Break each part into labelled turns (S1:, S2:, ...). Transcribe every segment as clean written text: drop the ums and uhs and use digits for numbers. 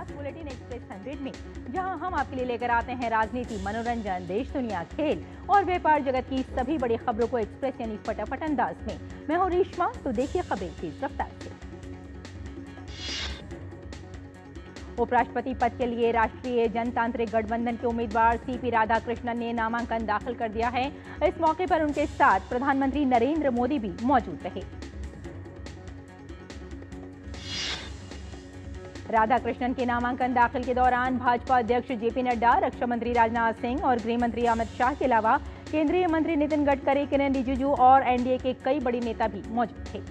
S1: साथ bulletin express 100 में, जहां हम आपके लिए लेकर आते हैं राजनीति, मनोरंजन, देश दुनिया, खेल और व्यापार जगत की सभी बड़ी खबरों को एक्सप्रेस यानी फटाफट अंदाज में। मैं हूं रेशमा, तो देखिए खबरें तेज रफ्तार से। उपराष्ट्रपति पद के लिए राष्ट्रीय जनतांत्रिक गठबंधन के उम्मीदवार सीपी राधाकृष्णन ने नामांकन दाखिल कर दिया है। इस मौके पर उनके साथ प्रधानमंत्री नरेंद्र मोदी भी मौजूद रहे। राधाकृष्णन के नामांकन दाखिल के दौरान भाजपा अध्यक्ष जेपी नड्डा, रक्षा मंत्री राजनाथ सिंह और गृह मंत्री अमित शाह के अलावा केंद्रीय मंत्री नितिन गडकरी, किरेन रिजिजू और एनडीए के कई बड़े नेता भी मौजूद थे।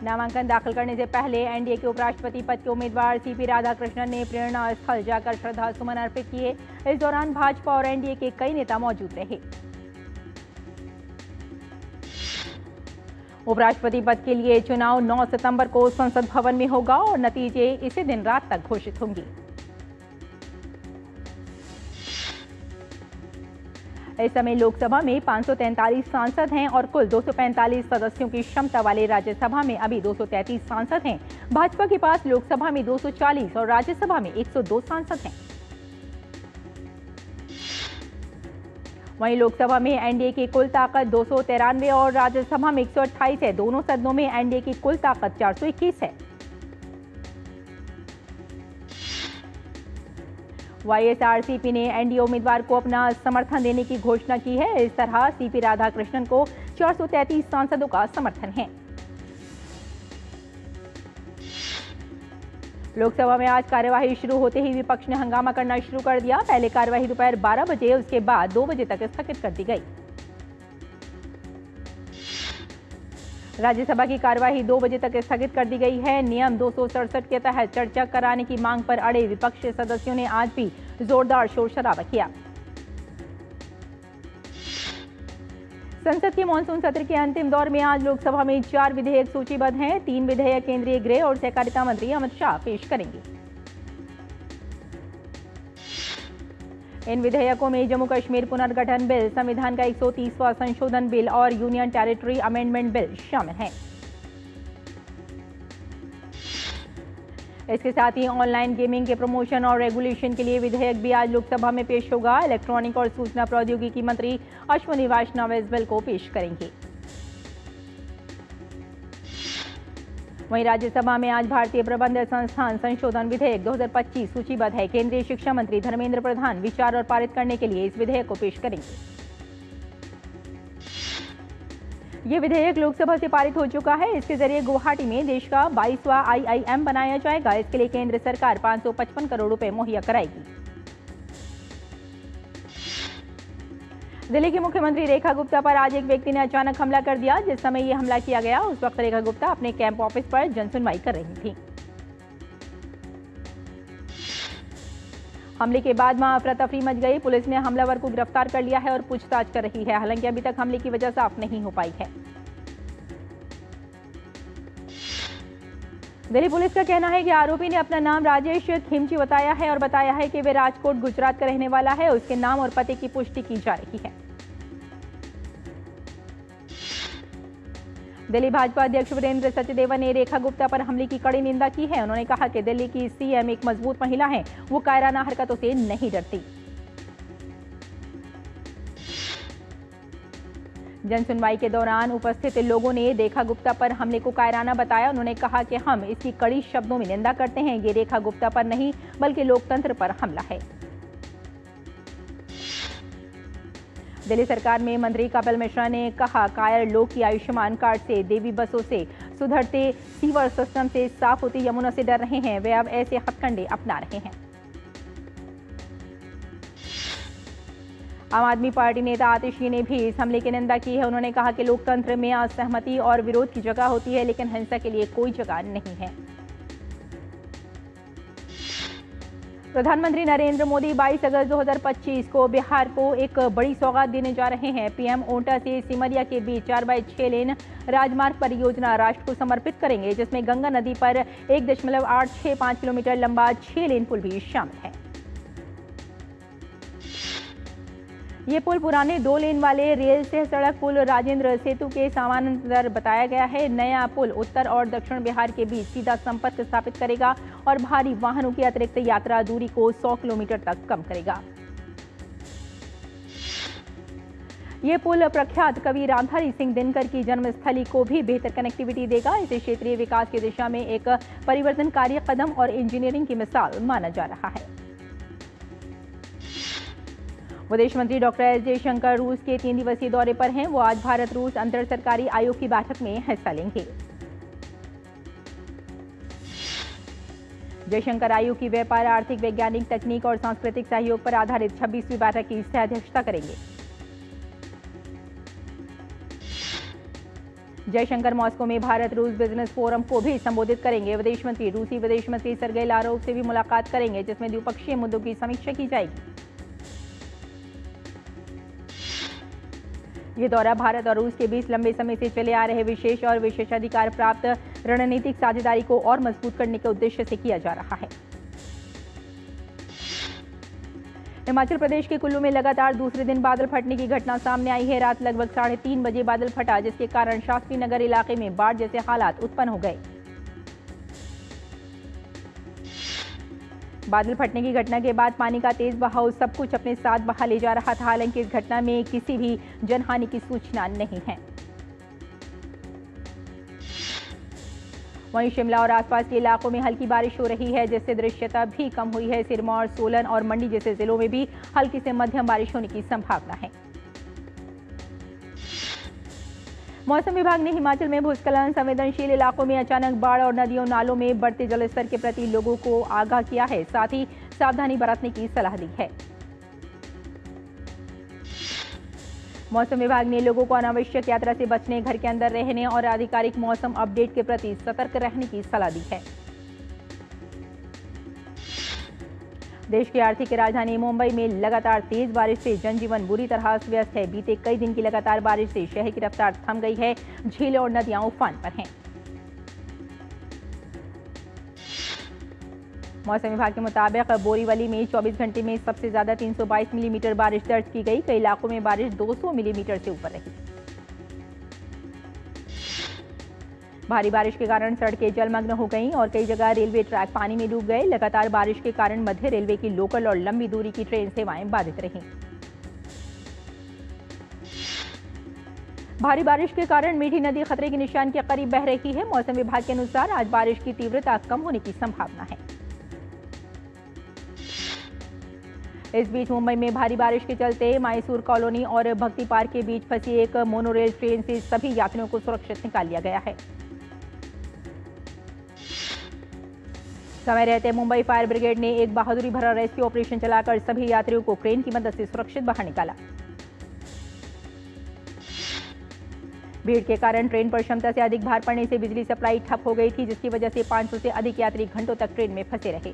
S1: नामांकन दाखिल करने से पहले एनडीए के उपराष्ट्रपति पद के उम्मीदवार सीपी राधाकृष्णन ने प्रेरणा स्थल जाकर श्रद्धा सुमन अर्पित किए। इस दौरान भाजपा और एनडीए के कई नेता मौजूद रहे। उपराष्ट्रपति पद के लिए चुनाव 9 सितंबर को संसद भवन में होगा और नतीजे इसी दिन रात तक घोषित होंगे। इस समय लोकसभा में 543 सांसद हैं और कुल 245 सदस्यों की क्षमता वाले राज्यसभा में अभी 233 सांसद हैं। भाजपा के पास लोकसभा में 240 और राज्यसभा में 102 सांसद हैं। वहीं लोकसभा में एनडीए की कुल ताकत 293 और राज्यसभा में 128 है। दोनों सदनों में एनडीए की कुल ताकत 421 है। वाईएसआरसीपी ने एनडीए उम्मीदवार को अपना समर्थन देने की घोषणा की है। इस तरह सीपी राधाकृष्णन को 433 सांसदों का समर्थन है। लोकसभा में आज कार्यवाही शुरू होते ही विपक्ष ने हंगामा करना शुरू कर दिया। पहले कार्यवाही दोपहर 12 बजे, उसके बाद 2 बजे तक स्थगित कर दी गई। राज्यसभा की कार्यवाही 2 बजे तक स्थगित कर दी गई है। नियम 267 के तहत चर्चा कराने की मांग पर अड़े विपक्षी सदस्यों ने आज भी जोरदार शोर शराबा किया। संसद के मानसून सत्र के अंतिम दौर में आज लोकसभा में 4 विधेयक सूचीबद्ध हैं। 3 विधेयक केंद्रीय गृह और सहकारिता मंत्री अमित शाह पेश करेंगे। इन विधेयकों में जम्मू कश्मीर पुनर्गठन बिल, संविधान का 130वां संशोधन बिल और यूनियन टेरिटरी अमेंडमेंट बिल शामिल हैं। इसके साथ ही ऑनलाइन गेमिंग के प्रमोशन और रेगुलेशन के लिए विधेयक भी आज लोकसभा में पेश होगा। इलेक्ट्रॉनिक और सूचना प्रौद्योगिकी मंत्री अश्विनी वैष्णव इस बिल को पेश करेंगे। वहीं राज्यसभा में आज भारतीय प्रबंध संस्थान संशोधन विधेयक 2025 सूचीबद्ध है। केंद्रीय शिक्षा मंत्री धर्मेंद्र प्रधान विचार और पारित करने के लिए इस विधेयक को पेश करेंगे। ये विधेयक लोकसभा से पारित हो चुका है। इसके जरिए गुवाहाटी में देश का 22वां आईआईएम बनाया जाएगा। इसके लिए केंद्र सरकार 555 करोड़ रुपए मुहैया कराएगी। दिल्ली की मुख्यमंत्री रेखा गुप्ता पर आज एक व्यक्ति ने अचानक हमला कर दिया। जिस समय ये हमला किया गया उस वक्त रेखा गुप्ता अपने कैंप ऑफिस पर जनसुनवाई कर रही थी। हमले के बाद वहां अफरा तफरी मच गई। पुलिस ने हमलावर को गिरफ्तार कर लिया है और पूछताछ कर रही है। हालांकि अभी तक हमले की वजह साफ नहीं हो पाई है। दिल्ली पुलिस का कहना है कि आरोपी ने अपना नाम राजेश खिमची बताया है और बताया है कि वे राजकोट, गुजरात का रहने वाला है। उसके नाम और पते की पुष्टि की जा रही है। दिल्ली भाजपा अध्यक्ष वीरेंद्र सचदेवा ने रेखा गुप्ता पर हमले की कड़ी निंदा की है। उन्होंने कहा कि दिल्ली की सीएम एक मजबूत महिला है, वो कायराना हरकतों से नहीं डरती। जनसुनवाई के दौरान उपस्थित लोगों ने रेखा गुप्ता पर हमले को कायराना बताया। उन्होंने कहा कि हम इसकी कड़ी शब्दों में निंदा करते हैं। ये रेखा गुप्ता पर नहीं बल्कि लोकतंत्र पर हमला है। दिल्ली सरकार में मंत्री कपिल मिश्रा ने कहा, कायर लोग की आयुष्मान कार्ड से, देवी बसों से, सुधरते सीवर सिस्टम से, साफ होती यमुना से डर रहे हैं। वे अब ऐसे हथकंडे अपना रहे हैं। आम आदमी पार्टी नेता आतिशी ने भी इस हमले की निंदा की है। उन्होंने कहा कि लोकतंत्र में असहमति और विरोध की जगह होती है, लेकिन हिंसा के लिए कोई जगह नहीं है। प्रधानमंत्री नरेंद्र मोदी 22 अगस्त 2025 को बिहार को एक बड़ी सौगात देने जा रहे हैं। पीएम ओंटा से सिमरिया के बीच 4x6 लेन राजमार्ग परियोजना राष्ट्र को समर्पित करेंगे, जिसमें गंगा नदी पर 1.865 किलोमीटर लंबा 6 लेन पुल भी शामिल है। ये पुल पुराने 2 लेन वाले रेल से सड़क पुल राजेंद्र सेतु के समानांतर बताया गया है। नया पुल उत्तर और दक्षिण बिहार के बीच सीधा संपर्क स्थापित करेगा और भारी वाहनों की अतिरिक्त यात्रा दूरी को 100 किलोमीटर तक कम करेगा। ये पुल प्रख्यात कवि रामधारी सिंह दिनकर की जन्मस्थली को भी बेहतर कनेक्टिविटी देगा। इसे क्षेत्रीय विकास की दिशा में एक परिवर्तनकारी कदम और इंजीनियरिंग की मिसाल माना जा रहा है। विदेश मंत्री डॉक्टर एस जयशंकर रूस के 3 दिवसीय दौरे पर हैं। वो आज भारत रूस अंतर सरकारी आयोग की बैठक में हिस्सा लेंगे। जयशंकर आयोग की व्यापार, आर्थिक, वैज्ञानिक, तकनीक और सांस्कृतिक सहयोग पर आधारित 26वीं बैठक की अध्यक्षता करेंगे। जयशंकर मॉस्को में भारत रूस बिजनेस फोरम को भी संबोधित करेंगे। विदेश मंत्री रूसी विदेश मंत्री सर्गेई लारोव से भी मुलाकात करेंगे, जिसमें द्विपक्षीय मुद्दों की समीक्षा की जाएगी। ये दौरा भारत और रूस के बीच लंबे समय से चले आ रहे विशेष और विशेषाधिकार प्राप्त रणनीतिक साझेदारी को और मजबूत करने के उद्देश्य से किया जा रहा है। हिमाचल प्रदेश के कुल्लू में लगातार दूसरे दिन बादल फटने की घटना सामने आई है। रात लगभग 3:30 बजे बादल फटा, जिसके कारण शास्त्री नगर इलाके में बाढ़ जैसे हालात उत्पन्न हो गए। बादल फटने की घटना के बाद पानी का तेज बहाव सब कुछ अपने साथ बहा ले जा रहा था। हालांकि इस घटना में किसी भी जनहानि की सूचना नहीं है। वहीं शिमला और आसपास के इलाकों में हल्की बारिश हो रही है, जिससे दृश्यता भी कम हुई है। सिरमौर, सोलन और मंडी जैसे जिलों में भी हल्की से मध्यम बारिश होने की संभावना है। मौसम विभाग ने हिमाचल में भूस्खलन संवेदनशील इलाकों में अचानक बाढ़ और नदियों नालों में बढ़ते जलस्तर के प्रति लोगों को आगाह किया है। साथ ही सावधानी बरतने की सलाह दी है। मौसम विभाग ने लोगों को अनावश्यक यात्रा से बचने, घर के अंदर रहने और आधिकारिक मौसम अपडेट के प्रति सतर्क रहने की सलाह दी है। देश की आर्थिक राजधानी मुंबई में लगातार तेज बारिश से जनजीवन बुरी तरह अस्त व्यस्त है। बीते कई दिन की लगातार बारिश से शहर की रफ्तार थम गई है। झीलें और नदियां उफान पर हैं। मौसम विभाग के मुताबिक बोरीवली में 24 घंटे में सबसे ज्यादा 322 मिलीमीटर बारिश दर्ज की गई। कई इलाकों में बारिश 200 मिलीमीटर से ऊपर रही। भारी बारिश के कारण सड़कें जलमग्न हो गईं और कई जगह रेलवे ट्रैक पानी में डूब गए। लगातार बारिश के कारण मध्य रेलवे की लोकल और लंबी दूरी की ट्रेन सेवाएं बाधित रहीं। भारी बारिश के कारण मीठी नदी खतरे के निशान के करीब बह रही है। मौसम विभाग के अनुसार आज बारिश की तीव्रता कम होने की संभावना है। इस बीच मुंबई में भारी बारिश के चलते मैसूर कॉलोनी और भक्ति पार्क के बीच फंसी एक मोनोरेल ट्रेन से सभी यात्रियों को सुरक्षित निकाल लिया गया है। समय रहते मुंबई फायर ब्रिगेड ने एक बहादुरी भरा रेस्क्यू ऑपरेशन चलाकर सभी यात्रियों को क्रेन की मदद से सुरक्षित बाहर निकाला। भीड़ के कारण ट्रेन पर क्षमता से अधिक भार पड़ने से बिजली सप्लाई ठप हो गई थी, जिसकी वजह से 500 से अधिक यात्री घंटों तक ट्रेन में फंसे रहे।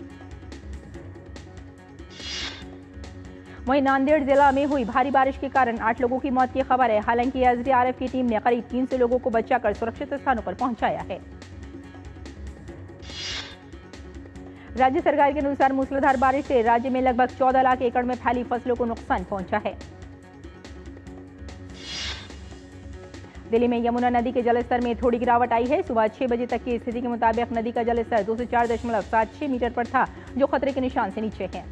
S1: वहीं नांदेड़ जिला में हुई भारी बारिश के कारण 8 लोगों की मौत की खबर है। हालांकि एसडीआरएफ की टीम ने करीब 300 लोगों को बचाकर सुरक्षित स्थानों पर पहुंचाया है। राज्य सरकार के अनुसार मूसलाधार बारिश से राज्य में लगभग 14 लाख एकड़ में फैली फसलों को नुकसान पहुंचा है। दिल्ली में यमुना नदी के जलस्तर में थोड़ी गिरावट आई है। सुबह 6 बजे तक की स्थिति के मुताबिक नदी का जलस्तर 204.76 मीटर पर था, जो खतरे के निशान से नीचे है।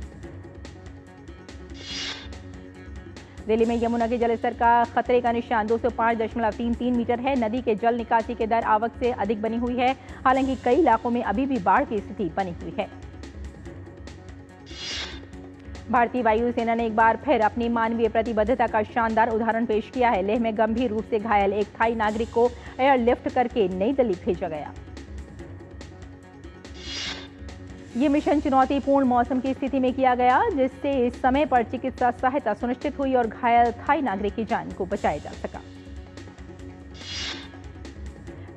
S1: दिल्ली में यमुना के जलस्तर का खतरे का निशान 205.33 मीटर है। नदी के जल निकासी के दर आवक से अधिक बनी हुई है। हालांकि कई इलाकों में अभी भी बाढ़ की स्थिति बनी हुई है। भारतीय वायुसेना ने एक बार फिर अपनी मानवीय प्रतिबद्धता का शानदार उदाहरण पेश किया है। लेह में गंभीर रूप से घायल एक थाई नागरिक को एयरलिफ्ट करके नई दिल्ली भेजा गया। ये मिशन चुनौतीपूर्ण मौसम की स्थिति में किया गया, जिससे इस समय पर चिकित्सा सहायता सुनिश्चित हुई और घायल थाई नागरिक की जान को बचाया जा सका।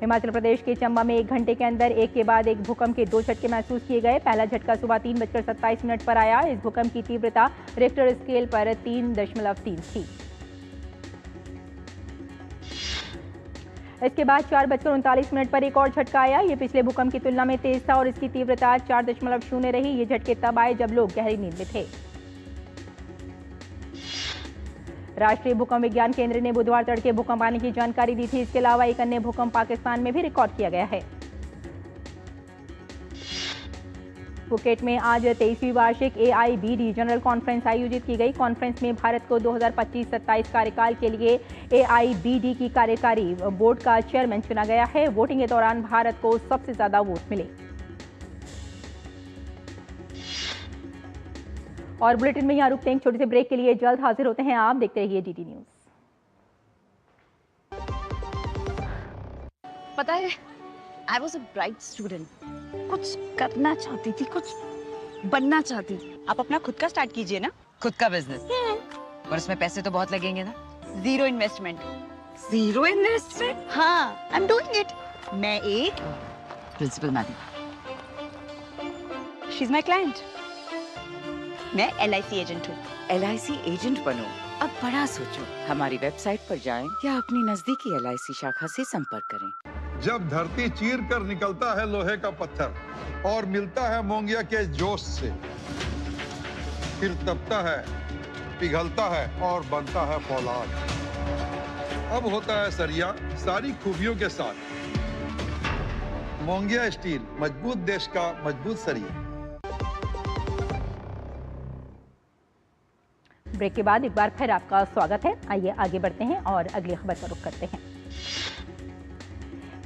S1: हिमाचल प्रदेश के चंबा में 1 घंटे के अंदर एक के बाद एक भूकंप के 2 झटके महसूस किए गए। पहला झटका सुबह 3:27 पर आया। इस भूकंप की तीव्रता रिक्टर स्केल पर 3.3 थी। इसके बाद 4:39 पर एक और झटका आया। ये पिछले भूकंप की तुलना में तेज था और इसकी तीव्रता 4.0 रही। ये झटके तब आए जब लोग गहरी नींद में थे। राष्ट्रीय भूकंप विज्ञान केंद्र ने बुधवार तड़के भूकंप आने की जानकारी दी थी। इसके अलावा एक अन्य भूकंप पाकिस्तान में भी रिकॉर्ड किया गया है। फुकेट में आज 23वीं वार्षिक AIBD जनरल कॉन्फ्रेंस आयोजित की गई। कॉन्फ्रेंस में भारत को 2025-27 कार्यकाल के लिए AIBD की कार्यकारी बोर्ड का चेयरमैन चुना गया है। वोटिंग के दौरान भारत को सबसे ज्यादा वोट मिले। और बुलेटिन में यहाँ रुकते हैं छोटे से ब्रेक के लिए। जल्द हाजिर होते हैं। आप देखते रहिए DD न्यूज।
S2: पता है, I was a bright student. कुछ करना चाहती थी, कुछ बनना चाहती थी।
S3: आप अपना खुद का स्टार्ट कीजिए ना, खुद का बिजनेस। पर उसमें पैसे तो बहुत लगेंगे ना। Zero investment.
S2: Zero investment?
S3: हाँ, I'm doing it. मैं एक principal madam. She's my client. मैं LIC एजेंट हूँ।
S4: LIC एजेंट बनो, अब बड़ा सोचो। हमारी वेबसाइट पर जाएं या अपनी नजदीकी LIC शाखा से संपर्क करें।
S5: जब धरती चीर कर निकलता है लोहे का पत्थर और मिलता है मोंगिया के जोश से, फिर तपता है, पिघलता है और बनता है फौलाद। अब होता है सरिया सारी खूबियों के साथ। मोंगिया स्टील, मजबूत देश का मजबूत सरिया।
S1: ब्रेक के बाद एक बार फिर आपका स्वागत है। आइए आगे बढ़ते हैं और अगली खबर का रुख करते हैं।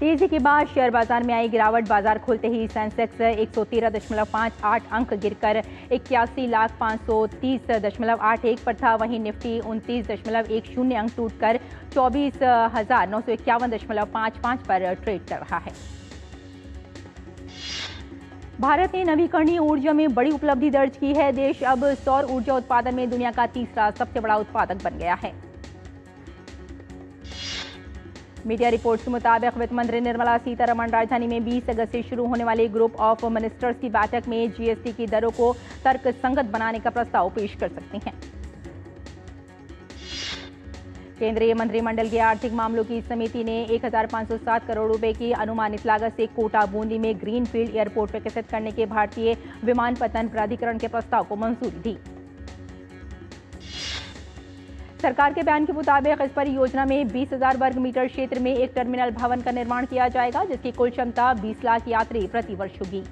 S1: तेजी के बाद शेयर बाजार में आई गिरावट। बाजार खुलते ही सेंसेक्स 113.58 अंक गिरकर 81,530.81 पर था। वहीं निफ्टी 29.10 अंक टूटकर 24,951.55 पर ट्रेड कर रहा है। भारत ने नवीकरणीय ऊर्जा में बड़ी उपलब्धि दर्ज की है। देश अब सौर ऊर्जा उत्पादन में दुनिया का तीसरा सबसे बड़ा उत्पादक बन गया है। मीडिया रिपोर्ट्स के मुताबिक वित्त मंत्री निर्मला सीतारमण राजधानी में 20 अगस्त से शुरू होने वाली ग्रुप ऑफ मिनिस्टर्स की बैठक में GST की दरों को तर्कसंगत बनाने का प्रस्ताव पेश कर सकती हैं। केंद्रीय मंत्रिमंडल की आर्थिक मामलों की समिति ने 1,507 करोड़ रुपए की अनुमानित लागत से कोटा बूंदी में ग्रीनफील्ड एयरपोर्ट विकसित करने के भारतीय विमानपत्तन प्राधिकरण के प्रस्ताव को मंजूरी दी। सरकार के बयान के मुताबिक इस परियोजना में 20,000 वर्ग मीटर क्षेत्र में एक टर्मिनल भवन का निर्माण किया जाएगा, जिसकी कुल क्षमता 20 लाख यात्री प्रति वर्ष होगी।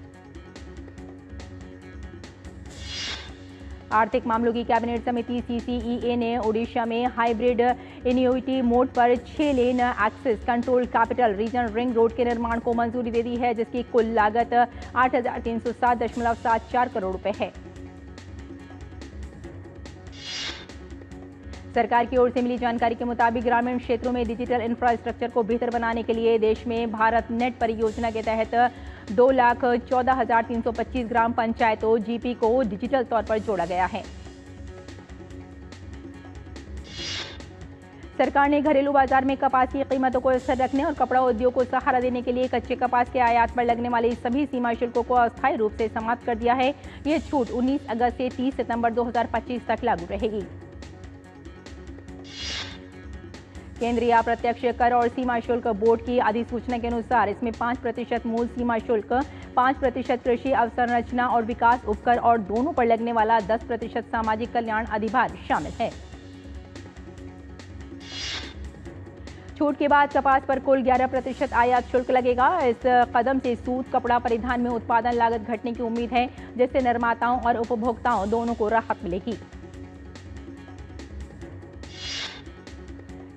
S1: आर्थिक मामलों की कैबिनेट समिति CCEA ने ओडिशा में हाइब्रिड इन्यूइटी मोड पर 6 lane access control capital region ring road के निर्माण को मंजूरी दे दी है, जिसकी कुल लागत 8,307.74 करोड़ रुपए है। सरकार की ओर से मिली जानकारी के मुताबिक ग्रामीण क्षेत्रों में डिजिटल इंफ्रास्ट्रक्चर को बेहतर बनाने के लिए देश में भारत नेट परियोजना के तहत 2,14,325 ग्राम पंचायतों GP को डिजिटल तौर पर जोड़ा गया है। सरकार ने घरेलू बाजार में कपास की कीमतों को स्थिर रखने और कपड़ा उद्योग को सहारा देने के लिए कच्चे कपास के आयात पर लगने वाले सभी सीमा शुल्कों को अस्थायी रूप से समाप्त कर दिया है। ये छूट 19 अगस्त से 30 सितंबर 2025 तक लागू रहेगी। केंद्रीय अप्रत्यक्ष कर और सीमा शुल्क बोर्ड की अधिसूचना के अनुसार इसमें 5% मूल सीमा शुल्क, 5% कृषि अवसंरचना और विकास उपकर और दोनों पर लगने वाला 10% सामाजिक कल्याण अधिभार शामिल है। छूट के बाद कपास पर कुल 11% आयात शुल्क लगेगा। इस कदम से सूत, कपड़ा परिधान में उत्पादन लागत घटने की उम्मीद है, जिससे निर्माताओं और उपभोक्ताओं दोनों को राहत मिलेगी।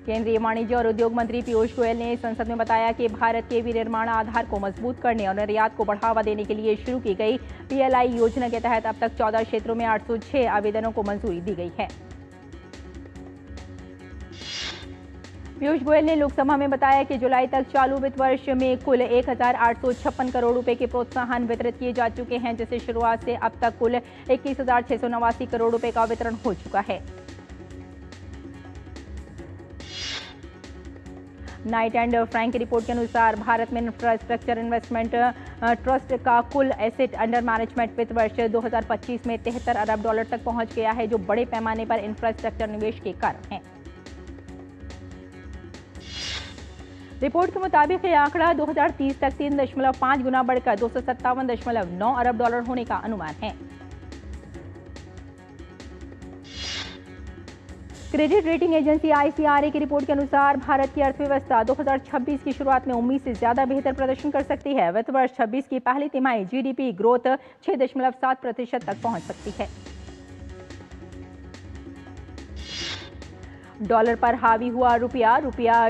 S1: केंद्रीय वाणिज्य और उद्योग मंत्री पीयूष गोयल ने संसद में बताया कि भारत के विनिर्माण आधार को मजबूत करने और निर्यात को बढ़ावा देने के लिए शुरू की गई PLI योजना के तहत अब तक 14 क्षेत्रों में 806 आवेदनों को मंजूरी दी गई है। पीयूष गोयल ने लोकसभा में बताया कि जुलाई तक चालू वित्त वर्ष में कुल 1,856 करोड़ रुपए के प्रोत्साहन वितरित किए जा चुके हैं, जिससे शुरुआत से अब तक कुल 21,689 करोड़ रुपए का वितरण हो चुका है। नाइट एंड फ्रैंक की रिपोर्ट के अनुसार भारत में इंफ्रास्ट्रक्चर इन्वेस्टमेंट ट्रस्ट का कुल एसेट अंडर मैनेजमेंट वित्त वर्ष 2025 में 73 अरब डॉलर तक पहुंच गया है, जो बड़े पैमाने पर इंफ्रास्ट्रक्चर निवेश के कारण है। रिपोर्ट के मुताबिक यह आंकड़ा 2030 तक 3.5 गुना बढ़कर 257.9 अरब डॉलर होने का अनुमान है। क्रेडिट रेटिंग एजेंसी ICRA की रिपोर्ट के अनुसार भारत की अर्थव्यवस्था 2026 की शुरुआत में उम्मीद से ज्यादा बेहतर प्रदर्शन कर सकती है। वित्त वर्ष 26 की पहली तिमाही GDP ग्रोथ 6.7% तक पहुंच सकती है। डॉलर पर हावी हुआ रुपया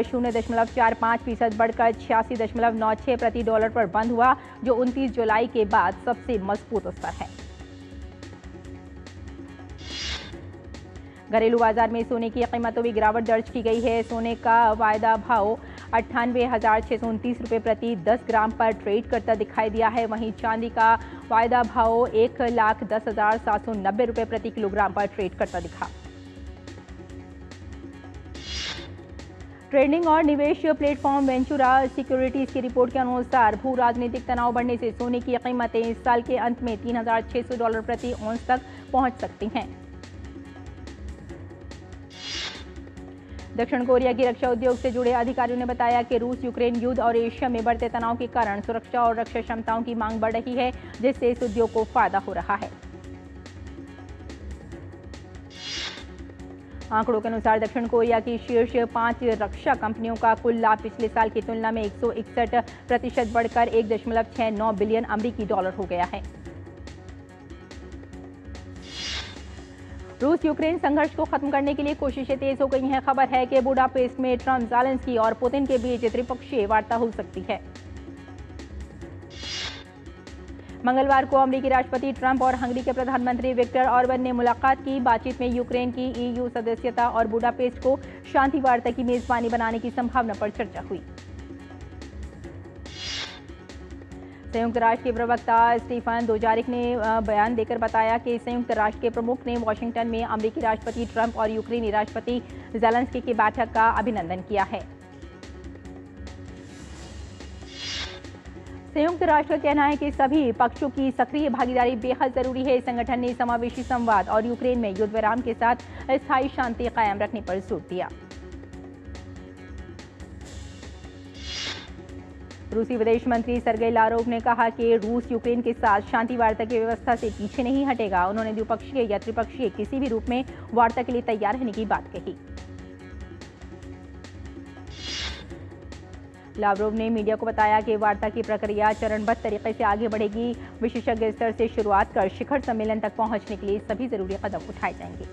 S1: 0.45% बढ़कर 86.96 प्रति डॉलर पर बंद हुआ, जो 29 जुलाई के बाद सबसे मजबूत स्तर है। घरेलू बाजार में सोने की कीमतों में गिरावट दर्ज की गई है। सोने का वायदा भाव 98,629 रुपये प्रति 10 ग्राम पर ट्रेड करता दिखाई दिया है। वहीं चांदी का वायदा भाव 1,10,790 रुपये प्रति किलोग्राम पर ट्रेड करता दिखा। ट्रेडिंग और निवेश प्लेटफॉर्म वेंचुरा सिक्योरिटीज की रिपोर्ट के अनुसार भू राजनीतिक तनाव बढ़ने से सोने की कीमतें इस साल के अंत में $3,600 प्रति औंस तक पहुंच सकती हैं। दक्षिण कोरिया की रक्षा उद्योग से जुड़े अधिकारियों ने बताया कि रूस यूक्रेन युद्ध और एशिया में बढ़ते तनाव के कारण सुरक्षा और रक्षा क्षमताओं की मांग बढ़ रही है, जिससे इस उद्योग को फायदा हो रहा है। आंकड़ों के अनुसार दक्षिण कोरिया की शीर्ष 5 रक्षा कंपनियों का कुल लाभ पिछले साल की तुलना में 161% बढ़कर 1.69 बिलियन अमेरिकी डॉलर हो गया है। रूस यूक्रेन संघर्ष को खत्म करने के लिए कोशिशें तेज हो गई हैं। खबर है कि बुडापेस्ट में ट्रंप, ज़ेलेंस्की और पुतिन के बीच त्रिपक्षीय वार्ता हो सकती है। मंगलवार को अमेरिकी राष्ट्रपति ट्रंप और हंगरी के प्रधानमंत्री विक्टर ऑर्बन ने मुलाकात की। बातचीत में यूक्रेन की EU सदस्यता और बुडापेस्ट को शांति वार्ता की मेजबानी बनाने की संभावना पर चर्चा हुई। संयुक्त राष्ट्र के प्रवक्ता स्टीफन दुजारिक ने बयान देकर बताया कि संयुक्त राष्ट्र के प्रमुख ने वॉशिंगटन में अमेरिकी राष्ट्रपति ट्रंप और यूक्रेनी राष्ट्रपति ज़ेलेंस्की की बैठक का अभिनंदन किया है। संयुक्त राष्ट्र का कहना है कि सभी पक्षों की सक्रिय भागीदारी बेहद जरूरी है। संगठन ने समावेशी संवाद और यूक्रेन में युद्ध विराम के साथ स्थायी शांति कायम रखने पर जोर दिया। रूसी विदेश मंत्री सर्गेई लारोव ने कहा कि रूस यूक्रेन के साथ शांति वार्ता की व्यवस्था से पीछे नहीं हटेगा। उन्होंने द्विपक्षीय या त्रिपक्षीय किसी भी रूप में वार्ता के लिए तैयार रहने की बात कही। लावरोव ने मीडिया को बताया कि वार्ता की प्रक्रिया चरणबद्ध तरीके से आगे बढ़ेगी। विशेषज्ञ स्तर से शुरुआत कर शिखर सम्मेलन तक पहुंचने के लिए सभी जरूरी कदम उठाए जाएंगे।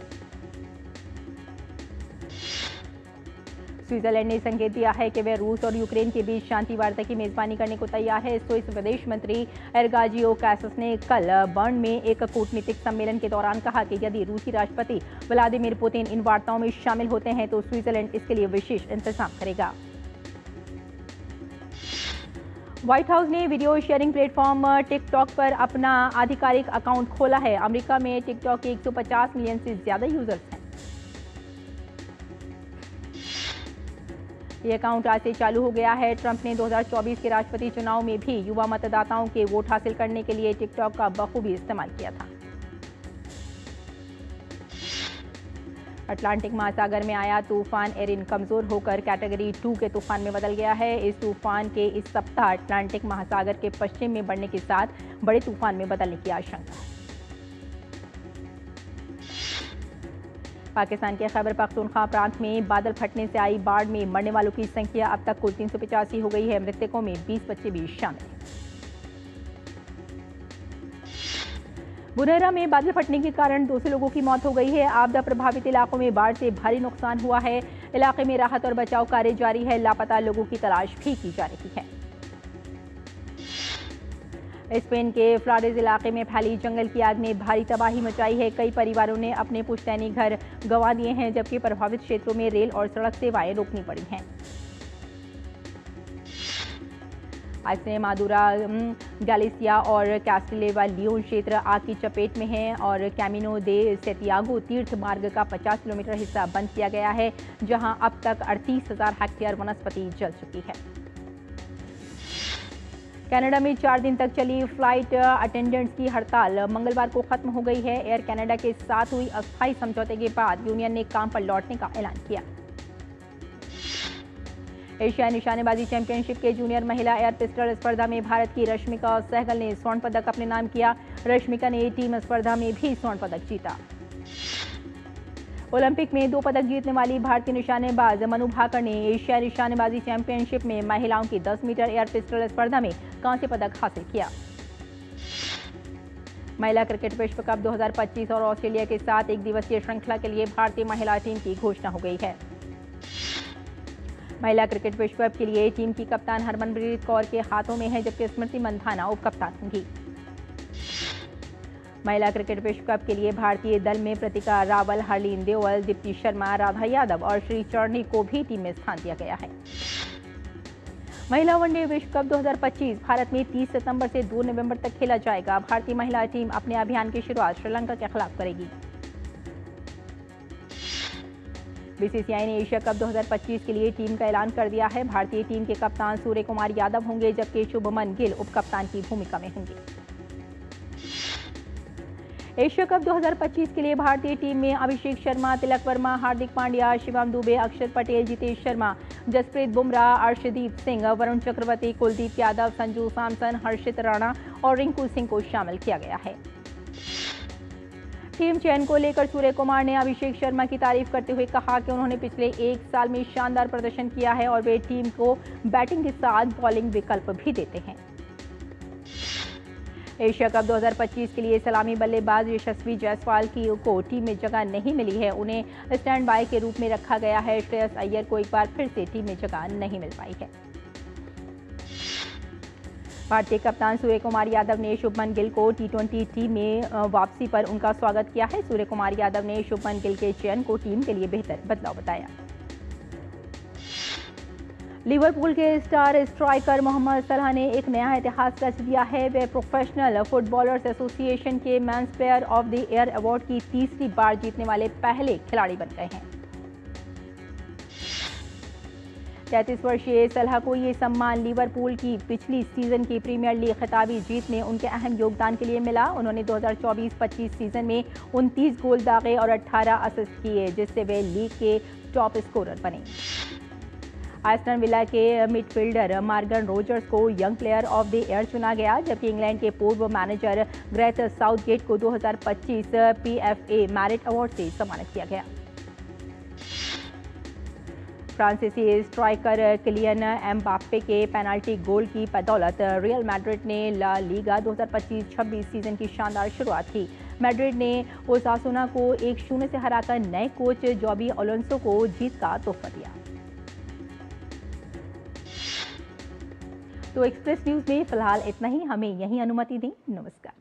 S1: स्विट्जरलैंड ने संकेत दिया है कि वह रूस और यूक्रेन के बीच शांति वार्ता की मेजबानी करने को तैयार है। स्विस विदेश मंत्री एर्गाजियो कैसस ने कल बर्न में एक कूटनीतिक सम्मेलन के दौरान कहा कि यदि रूसी राष्ट्रपति व्लादिमीर पुतिन इन वार्ताओं में शामिल होते हैं तो स्विट्जरलैंड इसके लिए विशेष इंतजाम करेगा। व्हाइट हाउस ने वीडियो शेयरिंग प्लेटफॉर्म टिकटॉक पर अपना आधिकारिक अकाउंट खोला है। अमेरिका में टिकटॉक के 150 मिलियन से ज्यादा यूजर्स हैं। ये अकाउंट आज से चालू हो गया है। ट्रंप ने 2024 के राष्ट्रपति चुनाव में भी युवा मतदाताओं के वोट हासिल करने के लिए टिकटॉक का बखूबी इस्तेमाल किया था। अटलांटिक महासागर में आया तूफान एरिन कमजोर होकर कैटेगरी 2 के तूफान में बदल गया है। इस तूफान के इस सप्ताह अटलांटिक महासागर के पश्चिम में बढ़ने के साथ बड़े तूफान में बदलने की आशंका है। पाकिस्तान के खैबर पख्तूनख्वा प्रांत में बादल फटने से आई बाढ़ में मरने वालों की संख्या अब तक कुल 385 हो गई है। मृतकों में 20 बच्चे भी शामिल हैं। बुनेरा में बादल फटने के कारण 200 लोगों की मौत हो गई है। आपदा प्रभावित इलाकों में बाढ़ से भारी नुकसान हुआ है। इलाके में राहत और बचाव कार्य जारी है। लापता लोगों की तलाश भी की जा रही है। स्पेन के फ्लारेज इलाके में फैली जंगल की आग ने भारी तबाही मचाई है। कई परिवारों ने अपने पुश्तैनी घर गंवा दिए हैं, जबकि प्रभावित क्षेत्रों में रेल और सड़क सेवाएं रोकनी पड़ी हैं। आज से मादुरा, गैलिसिया और कैस्टिलेवा लियोन क्षेत्र आग की चपेट में हैं और कैमिनो दे सेंटियागो तीर्थ मार्ग का 50 किलोमीटर हिस्सा बंद किया गया है, जहां अब तक 38,000 हेक्टेयर वनस्पति जल चुकी है। कनाडा में 4 दिन तक चली फ्लाइट अटेंडेंट्स की हड़ताल मंगलवार को खत्म हो गई है। एयर कनाडा के साथ हुई अस्थायी समझौते के बाद यूनियन ने काम पर लौटने का ऐलान किया। एशियाई निशानेबाजी चैंपियनशिप के जूनियर महिला एयर पिस्टल स्पर्धा में भारत की रश्मिका सहगल ने स्वर्ण पदक अपने नाम किया। रश्मिका ने टीम स्पर्धा में भी स्वर्ण पदक जीता। ओलंपिक में 2 पदक जीतने वाली भारतीय निशानेबाज मनु भाकर ने एशियाई निशानेबाजी चैंपियनशिप में महिलाओं की 10 मीटर एयर पिस्टल स्पर्धा में कांस्य पदक हासिल किया। महिला क्रिकेट विश्व कप 2025 और ऑस्ट्रेलिया के साथ एक दिवसीय श्रृंखला के लिए भारतीय महिला टीम की घोषणा हो गई है। महिला क्रिकेट विश्व कप के लिए टीम की कप्तान हरमनप्रीत कौर के हाथों में है, जबकि स्मृति मंधाना उप कप्तान होंगी। महिला क्रिकेट विश्व कप के लिए भारतीय दल में प्रतिका रावल, हरलीन देओल, दीप्ति शर्मा, राधा यादव और श्री चरणी को भी टीम में स्थान दिया गया है। महिला वनडे विश्व कप 2025 भारत में 30 सितंबर से 2 नवंबर तक खेला जाएगा। भारतीय महिला टीम अपने अभियान की शुरुआत श्रीलंका के खिलाफ करेगी। बीसीसीआई ने एशिया कप 2025 के लिए टीम का ऐलान कर दिया है। भारतीय टीम के कप्तान सूर्य कुमार यादव होंगे, जबकि शुभमन गिल उप कप्तान की भूमिका में होंगे। एशिया कप 2025 के लिए भारतीय टीम में अभिषेक शर्मा, तिलक वर्मा, हार्दिक पांड्या, शिवम दुबे, अक्षर पटेल, जितेश शर्मा, जसप्रीत बुमराह, अर्शदीप सिंह, वरुण चक्रवर्ती, कुलदीप यादव, संजू सैमसन, हर्षित राणा और रिंकू सिंह को शामिल किया गया है। टीम चयन को लेकर सूर्य कुमार ने अभिषेक शर्मा की तारीफ करते हुए कहा कि उन्होंने पिछले 1 साल में शानदार प्रदर्शन किया है और वे टीम को बैटिंग के साथ बॉलिंग विकल्प भी देते हैं। एशिया कप 2025 के लिए सलामी बल्लेबाज यशस्वी जायसवाल को टीम में जगह नहीं मिली है। उन्हें स्टैंड बाय के रूप में रखा गया है। श्रेयस अय्यर को एक बार फिर से टीम में जगह नहीं मिल पाई है। भारतीय कप्तान सूर्य कुमार यादव ने शुभमन गिल को T20 टीम में वापसी पर उनका स्वागत किया है। सूर्य कुमार यादव ने शुभमन गिल के चयन को टीम के लिए बेहतर बदलाव बताया। लिवरपूल के स्टार स्ट्राइकर मोहम्मद सलाह ने एक नया इतिहास रच दिया है। वे प्रोफेशनल फुटबॉलर्स एसोसिएशन के men's player of the year award की तीसरी बार जीतने वाले पहले खिलाड़ी बन गए हैं। 33 वर्षीय सलाह को ये सम्मान लिवरपूल की पिछली सीजन की प्रीमियर लीग खिताबी जीत में उनके अहम योगदान के लिए मिला। उन्होंने 2024-25 सीजन में 29 गोल दागे और 18 असिस्ट किए, जिससे वे लीग के टॉप स्कोरर बने। एस्टन विला के मिडफील्डर मॉर्गन रोजर्स को young player of the year चुना गया, जबकि इंग्लैंड के पूर्व मैनेजर ग्रेथ साउथगेट को 2025 PFA मेरिट अवार्ड से सम्मानित किया गया। फ्रांसीसी स्ट्राइकर किलियन एम्बाप्पे के पेनाल्टी गोल की बदौलत रियल मैड्रिड ने ला लीगा 2025-26 सीजन की शानदार शुरुआत की। मैड्रिड ने ओसासुना को 1-0 से हराकर नए कोच जॉबी अलोंसो को जीत का तोहफा दिया। तो एक्सप्रेस न्यूज में फिलहाल इतना ही। हमें यहीं अनुमति दें। नमस्कार।